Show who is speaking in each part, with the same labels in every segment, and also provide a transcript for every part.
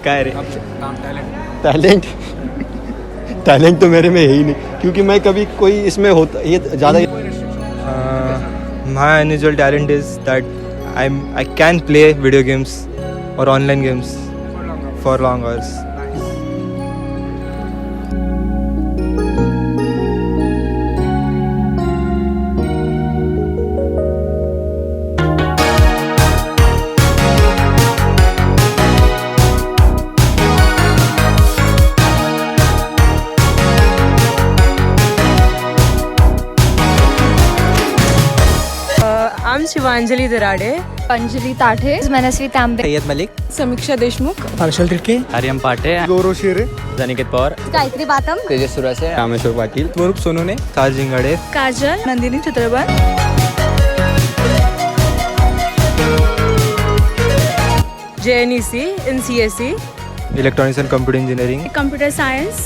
Speaker 1: क्या रे
Speaker 2: talent talent तो मेरे में है ही नहीं, क्योंकि मैं कभी कोई इसमें होता ये ज़्यादा
Speaker 1: my unusual talent is that I can play video games or online games for long hours.
Speaker 3: I'm Shivanjali Darade,
Speaker 4: Anjali Tathe, मनस्वी तांबे,
Speaker 5: सैयद मलिक,
Speaker 3: समीक्षा देशमुख,
Speaker 5: हर्षल तिरके,
Speaker 6: आर्यम पाटे,
Speaker 2: गौरव शेरे,
Speaker 6: अनिकेत पवार,
Speaker 4: गायत्री बातम,
Speaker 6: तेजस सुरासे,
Speaker 2: रामेश्वर पाटिल,
Speaker 5: स्वरूप सोनूने,
Speaker 1: ताज जिंगाडे,
Speaker 3: काजल, Nandini चित्रबन, JNEC in CSE,
Speaker 1: electronics and computer engineering,
Speaker 3: Computer Science,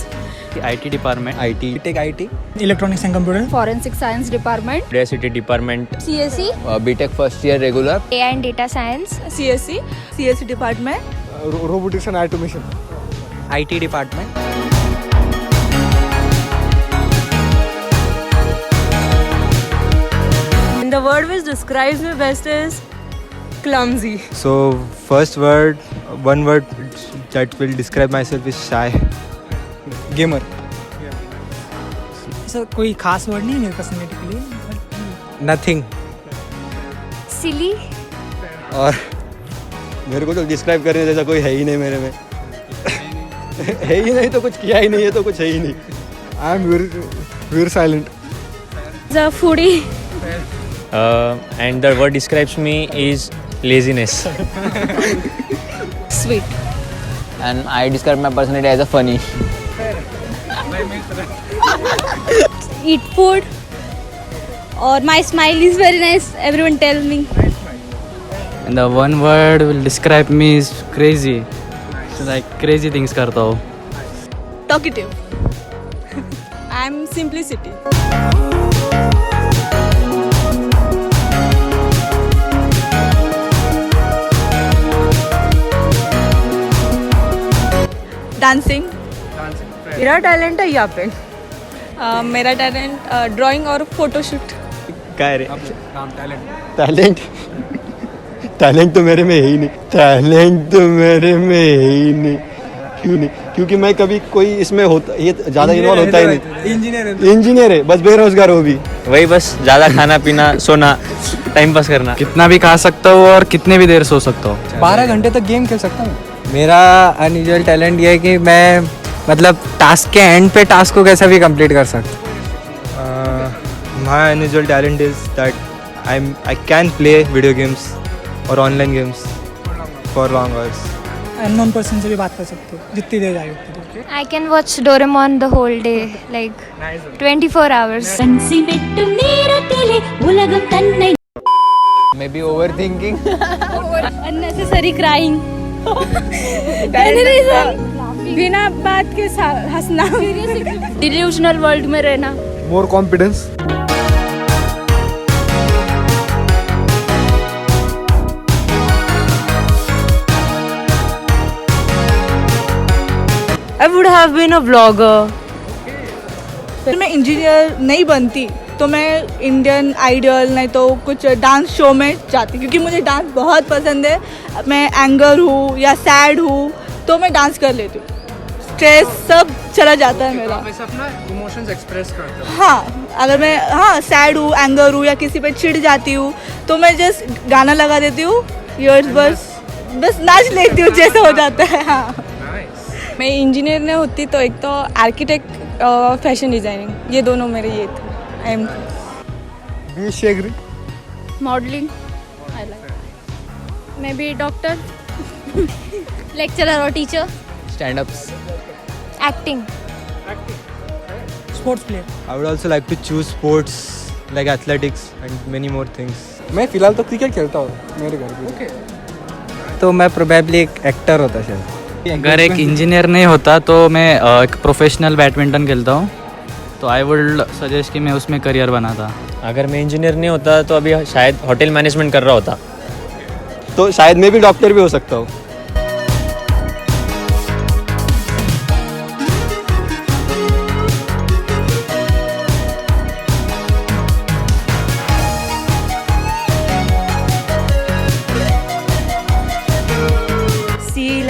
Speaker 6: IT department,
Speaker 2: IT,
Speaker 5: tech IT, electronics and computer,
Speaker 4: forensic science department,
Speaker 6: university department,
Speaker 4: CSE,
Speaker 6: B Tech first year regular,
Speaker 4: AI and data science,
Speaker 3: CSE department,
Speaker 2: robotics and automation,
Speaker 5: IT department,
Speaker 3: and the word which describes me best is clumsy.
Speaker 1: so one word that will describe myself is shy.
Speaker 5: Gamer. ऐसा कोई खास word नहीं है मेरे personality के लिए।
Speaker 1: Nothing.
Speaker 4: सिली,
Speaker 2: और मेरे को तो डिस्क्राइब करने जैसा कोई है ही नहीं मेरे में है ही नहीं तो कुछ किया ही नहीं है तो कुछ है ही नहीं। I am very silent.
Speaker 3: The foodie.
Speaker 6: and the word describes me is laziness.
Speaker 3: Sweet.
Speaker 6: And I describe my personality as a funny.
Speaker 4: eat food, और my smile is very nice. Everyone tell me.
Speaker 7: And the one word will describe me is crazy. So like crazy things करता हूँ.
Speaker 3: Talkative. I'm simplicity. Dancing. मेरा talent है यहाँ पे। मेरा talent drawing और photoshoot.
Speaker 1: क्या रे
Speaker 2: टैलेंट तो मेरे में है ही नहीं। टैलेंट तो मेरे में है ही नहीं। क्यों नहीं? क्योंकि मैं कभी कोई इसमें होता ये ज़्यादा इन्वॉल्व होता ही नहीं। इंजीनियर है, बस बेरोजगार हो भी।
Speaker 6: वही बस ज़्यादा खाना पीना सोना टाइम पास करना।
Speaker 7: कितना भी खा सकता हूँ और कितने भी देर सो सकता हूँ.
Speaker 5: 12 घंटे तक गेम खेल सकता हूँ।
Speaker 7: मेरा अनयूजुअल टैलेंट ये है कि मैं मतलब टास्क के एंड पे टास्क को कैसे भी कंप्लीट कर सकता हूँ.
Speaker 1: my unusual talent is that I can play video games or online games for long hours.
Speaker 5: Unknown person से भी बात कर सकते हो जितनी देर आए उतनी देर।
Speaker 4: I can watch Doraemon the whole day, like 24 hours.
Speaker 6: Maybe overthinking.
Speaker 4: Unnecessary crying. Any reason?
Speaker 3: बिना बात के हंसना।
Speaker 4: Delusional world में रहना.
Speaker 2: More confidence.
Speaker 3: I would have been a vlogger. फिर मैं इंजीनियर नहीं बनती तो मैं इंडियन आइडल नहीं तो कुछ डांस शो में जाती, क्योंकि मुझे डांस बहुत पसंद है। मैं एंगर हूँ या सैड हूँ तो मैं डांस कर लेती हूँ, स्ट्रेस सब चला जाता है मेरा।
Speaker 5: वैसे अपना इमोशंस एक्सप्रेस करते हो।
Speaker 3: हाँ, अगर मैं सैड हूँ, एंगर हूँ या किसी पे चिढ़ जाती हूँ तो मैं जस्ट गाना लगा देती हूँ, बस नाच लेती हूँ, जैसे हो जाता है। हाँ, मैं इंजीनियर नहीं होती तो एक तो आर्किटेक्ट और फैशन डिज़ाइनिंग, ये दोनों मेरे ये थे। आई एम
Speaker 2: बी शेगरी।
Speaker 4: Modeling. I like. Maybe doctor, lecturer or teacher.
Speaker 6: Stand-ups.
Speaker 4: Acting.
Speaker 5: Sports player.
Speaker 1: I would also like to choose sports like athletics and many more things.
Speaker 2: मैं फिलहाल तो क्रिकेट खेलता हूँ मेरे घर पे।
Speaker 7: तो मैं प्रोबेबली एक एक्टर होता शायद.
Speaker 6: अगर एक इंजीनियर नहीं होता तो मैं एक प्रोफेशनल बैडमिंटन खेलता हूँ, तो आई वुड सजेस्ट कि मैं उसमें करियर बनाता.
Speaker 8: अगर मैं इंजीनियर नहीं होता तो अभी शायद होटल मैनेजमेंट कर रहा होता.
Speaker 2: तो शायद मैं भी डॉक्टर भी हो सकता हूँ.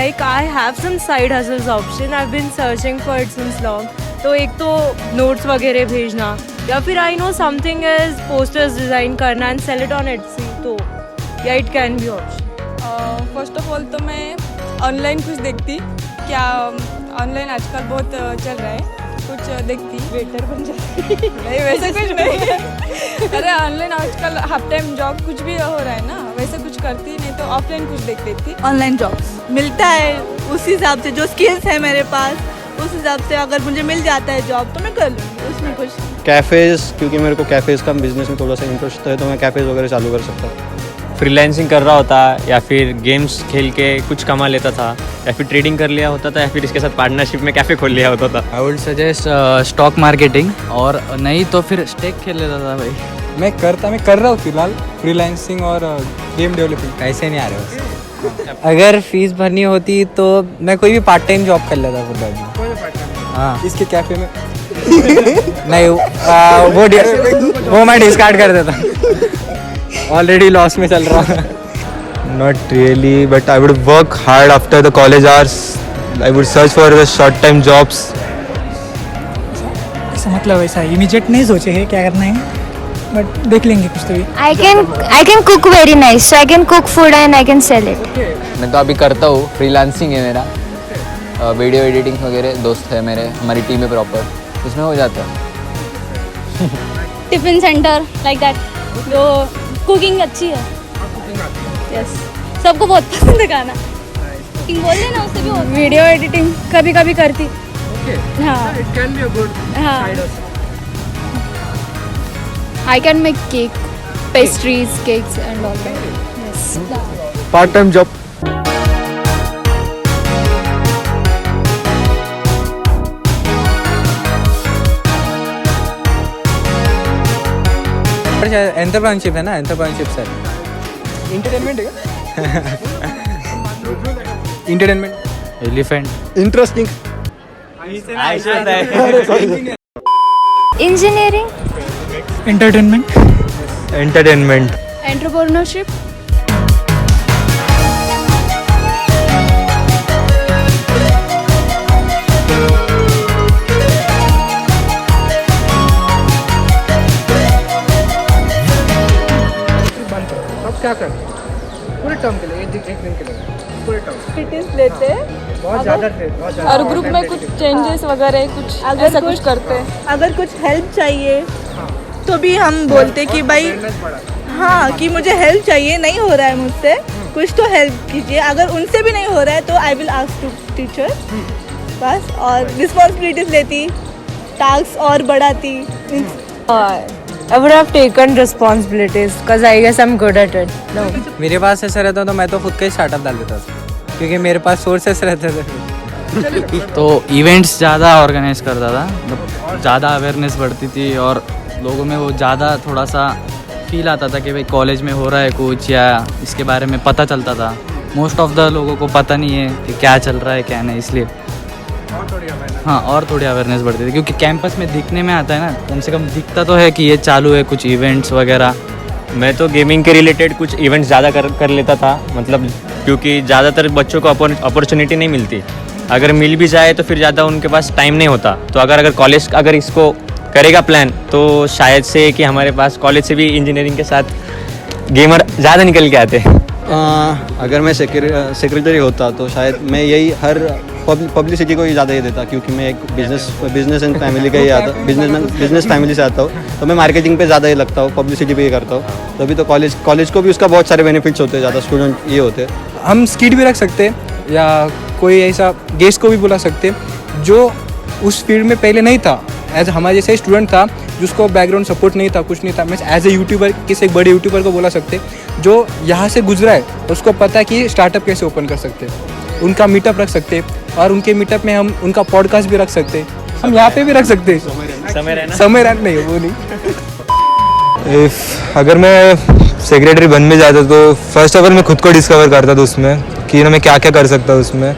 Speaker 9: like I have some side hustles option. I've been searching for it since long. तो एक तो notes वगैरह भेजना या फिर I know something is posters design करना and sell it on Etsy. तो yeah, it can be option.
Speaker 3: First of all तो मैं ऑनलाइन कुछ देखती, क्या ऑनलाइन आजकल बहुत चल रहा है, कुछ देखती, वेटर बन जाती नहीं वैसे कुछ नहीं अरे ऑनलाइन आजकल हाफ टाइम जॉब कुछ भी हो रहा है ना, वैसे कुछ करती नहीं तो ऑफलाइन कुछ देख देती। ऑनलाइन जॉब्स मिलता है उस हिसाब से, जो स्किल्स है मेरे पास उस हिसाब से अगर मुझे मिल जाता है जॉब तो मैं कर लूँगी उसमें कुछ।
Speaker 2: कैफ़ेज़, क्योंकि मेरे को कैफ़ेज़ का बिज़नेस में थोड़ा सा इंटरेस्ट है तो मैं कैफ़ेज़ वगैरह चालू कर सकता हूँ।
Speaker 8: फ्रीलांसिंग कर रहा होता या फिर गेम्स खेल के कुछ कमा लेता था या फिर ट्रेडिंग कर लिया होता था या फिर इसके साथ पार्टनरशिप में कैफ़े खोल लिया होता था।
Speaker 6: I would suggest stock marketing, और नहीं तो फिर स्टेक खेल लेता था भाई।
Speaker 5: मैं कर रहा हूँ फिलहाल फ्रीलांसिंग और गेम डेवलपिंग।
Speaker 7: ऐसे नहीं आ रहे बस। अगर फीस भरनी होती तो मैं कोई भी पार्ट टाइम जॉब कर लेता फिर। हाँ,
Speaker 5: इसके कैफे में
Speaker 7: नहीं वो मैं डिस्कार्ड कर देता, ऑलरेडी लॉस में चल रहा है।
Speaker 1: Not really, but I would work hard after the college hours. I would search for the short-time jobs.
Speaker 5: ऐसा मतलब ऐसा इमीडिएट नहीं सोचे है क्या करना है, बट देख लेंगे कुछ तो भी।
Speaker 4: I can cook very nice, so I can cook food and I can sell it.
Speaker 7: मैं तो अभी करता हूँ, फ्रीलांसिंग है मेरा, वीडियो एडिटिंग वगैरह, दोस्त है मेरे, हमारी टीम है प्रॉपर, उसमें हो जाता है।
Speaker 4: टिफिन सेंटर लाइक दैट, जो कुकिंग अच्छी है। यस, सबको बहुत पसंद है खाना। कुकिंग बोल लेना, उससे भी होता है। वीडियो एडिटिंग कभी कभी करती। हाँ, it can be a good side hustle. I can make cake, pastries, cakes and all that. Yes,
Speaker 1: Part-time job.
Speaker 7: Entrepreneurship है ना, एंटरप्रेन्योरशिप सर।
Speaker 5: इंटरटेनमेंट है entertainment,
Speaker 6: elephant,
Speaker 2: interesting.
Speaker 4: Engineering,
Speaker 5: entertainment,
Speaker 1: Entertainment.
Speaker 4: Entrepreneurship,
Speaker 5: क्या कर पूरे टर्म के लिए, एक दिन के लिए पूरे टर्म
Speaker 3: फिटनेस लेते हैं
Speaker 5: बहुत ज़्यादा थे, बहुत ज़्यादा।
Speaker 3: और ग्रुप में कुछ चेंजेस वगैरह कुछ ऐसा कुछ करते हैं। अगर कुछ हेल्प चाहिए तो भी हम बोलते कि भाई हाँ कि मुझे हेल्प चाहिए, नहीं हो रहा है मुझसे, कुछ तो हेल्प कीजिए। अगर उनसे भी नहीं हो रहा है तो I will ask to teacher बस, और रिस्पॉन्सिबिलिटीज लेती, टास्क और बढ़ाती।
Speaker 9: I would have taken responsibilities because I guess I'm good at it. No.
Speaker 7: मेरे पास ऐसा रहता तो मैं तो खुद का ही स्टार्टअप डाल देता था, क्योंकि मेरे पास सोर्सेस रहते थे।
Speaker 6: तो इवेंट्स ज़्यादा ऑर्गेनाइज करता था, मतलब ज़्यादा अवेयरनेस बढ़ती थी और लोगों में वो ज़्यादा थोड़ा सा फील आता था कि भाई कॉलेज में हो रहा है कुछ, या इसके बारे में पता चलता था। मोस्ट ऑफ द लोगों को पता नहीं है कि क्या चल रहा है क्या नहीं, इसलिए हाँ और थोड़ी अवेयरनेस बढ़ती थी, क्योंकि कैंपस में दिखने में आता है ना, कम से कम दिखता तो है कि ये चालू है कुछ इवेंट्स वगैरह।
Speaker 8: मैं तो गेमिंग के रिलेटेड कुछ इवेंट्स ज़्यादा कर लेता था, मतलब क्योंकि ज़्यादातर बच्चों को अपॉर्चुनिटी नहीं मिलती, अगर मिल भी जाए तो फिर ज़्यादा उनके पास टाइम नहीं होता। तो अगर कॉलेज अगर इसको करेगा प्लान तो शायद से कि हमारे पास कॉलेज से भी इंजीनियरिंग के साथ गेमर ज़्यादा निकल के आते।
Speaker 2: अगर मैं सेक्रेटरी होता तो शायद मैं यही हर पब्लिसिटी को ही ज़्यादा ही देता, क्योंकि मैं एक बिजनेस एंड फैमिली का ही आता, बिजनेस फैमिली से आता हूँ, तो मैं मार्केटिंग पे ज़्यादा ही लगता हूँ, पब्लिसिटी पे ही करता हूँ। तभी तो कॉलेज को भी उसका बहुत सारे बेनिफिट्स होते हैं, ज़्यादा स्टूडेंट ये होते हैं।
Speaker 5: हम स्किट भी रख सकते हैं या कोई ऐसा गेस्ट को भी बुला सकते हैं जो उस फील्ड में पहले नहीं था, एज हमारे जैसे स्टूडेंट था जिसको बैकग्राउंड सपोर्ट नहीं था, कुछ नहीं था। मैं एज ए यूट्यूबर किसी एक बड़े यूट्यूबर को बोला सकते जो यहाँ से गुजरा है, उसको पता है कि स्टार्टअप कैसे ओपन कर सकते हैं, उनका मीटअप रख सकते हैं, और उनके मीटअप में हम उनका पॉडकास्ट भी रख सकते हैं, हम यहाँ पे भी रख सकते हैं। समय रहना नहीं, वो नहीं।
Speaker 1: अगर मैं सेक्रेटरी बन भी जाता तो फर्स्ट ऑफ ऑल मैं खुद को डिस्कवर करता था उसमें कि ना मैं क्या क्या कर सकता हूँ उसमें,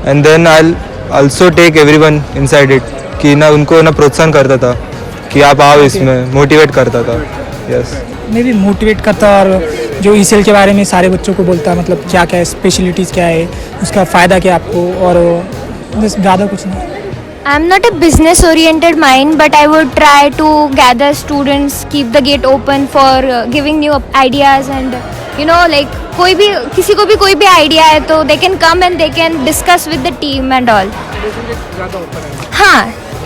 Speaker 1: and then I also take everyone inside it, कि ना उनको ना प्रोत्साहन करता था कि आप आओ इसमें, मोटिवेट करता था। यस,
Speaker 5: मैं भी मोटिवेट करता, और
Speaker 10: जो ECL के बारे में सारे बच्चों को बोलता है, मतलब क्या क्या स्पेशलिटीज़ क्या है, उसका फ़ायदा क्या आपको, और बस ज़्यादा कुछ नहीं.
Speaker 4: I'm not a business oriented mind, but I would try to gather students, keep the gate open for giving new ideas, and you know, like कोई भी किसी को भी कोई भी idea है तो they can come and they can discuss with the team and all. हाँ,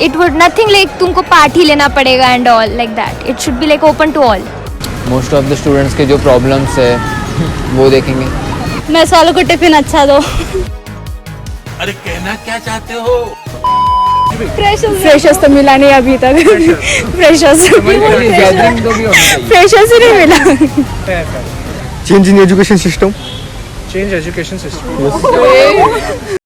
Speaker 4: it would nothing like तुमको पार्ट ही लेना पड़ेगा and all like that. It should be like open to all.
Speaker 7: Most of the students के जो problems है वो देखेंगे.
Speaker 4: Maths वालों को टिफिन अच्छा दो.
Speaker 11: अरे कहना क्या चाहते हो?
Speaker 4: फ्रेशर्स तो मिला नहीं अभी तक. फ्रेशर्स
Speaker 7: गैदरिंग तो भी होनी चाहिए.
Speaker 4: फ्रेशर्स ही नहीं मिला.
Speaker 2: Change in education system.
Speaker 5: Change education system.